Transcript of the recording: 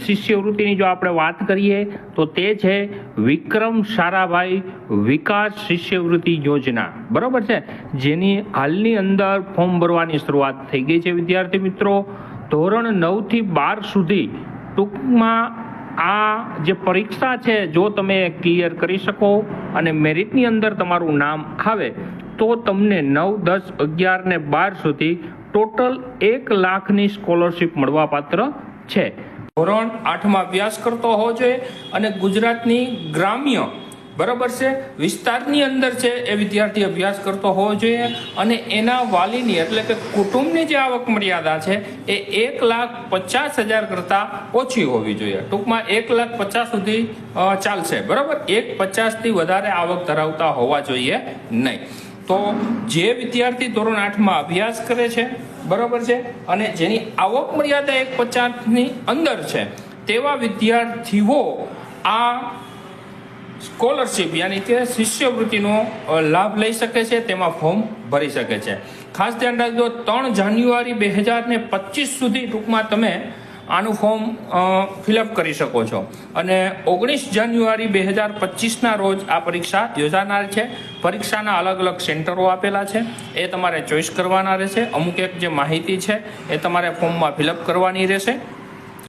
શિષ્યવૃત્તિની જો આપણે વાત કરીએ તો તે છે વિક્રમ સારાભાઈ વિકાસ શિષ્યવૃત્તિ યોજના, બરોબર છે, જેની હાલની અંદર ફોર્મ ભરવાની શરૂઆત થઈ ગઈ છે વિદ્યાર્થી મિત્રો. ધોરણ 9 થી 12 સુધી ટૂંકમાં આ જે પરીક્ષા છે જો તમે ક્લિયર કરી શકો અને મેરિટની અંદર તમારું નામ આવે તો તમને 9, 10, 11 ને 12 સુધી ટોટલ 1 લાખની સ્કોલરશીપ મળવા પાત્ર છે. ધોરણ 8માં અભ્યાસ કરતો હોવો જોઈએ અને ગુજરાતની ગ્રામ્ય, બરાબર છે, વિસ્તારની અંદર છે એ વિદ્યાર્થી અભ્યાસ કરતો હોવો જોઈએ અને એના વાલીની એટલે કે કુટુંબની જે આવક મર્યાદા છે એ 1,50,000 કરતાં ઓછી હોવી જોઈએ. ટૂંકમાં 1,50,000 સુધી ચાલશે, બરાબર. 1,50,000 થી વધારે આવક ધરાવતા હોવા જોઈએ નહીં. તો જે વિદ્યાર્થી ધોરણ 8માં અભ્યાસ કરે છે, બરાબર છે, અને જેની આવક મર્યાદા 1,50,000ની અંદર છે તેવા વિદ્યાર્થીઓ આ સ્કોલરશીપ યાની કે શિષ્યવૃત્તિનો લાભ લઈ શકે છે, તેમાં ફોર્મ ભરી શકે છે. ખાસ ધ્યાન રાખજો, 3 જાન્યુઆરી 2025 સુધી ટૂંકમાં તમે આનું ફોર્મ ફિલઅપ કરી શકો છો અને 19 જાન્યુઆરી 2025ના રોજ આ પરીક્ષા યોજાનાર છે. પરીક્ષાના અલગ અલગ સેન્ટરો આપેલા છે, એ તમારે ચોઈસ કરવાના રહેશે. અમુક એક જે માહિતી છે એ તમારે ફોર્મમાં ફિલઅપ કરવાની રહેશે.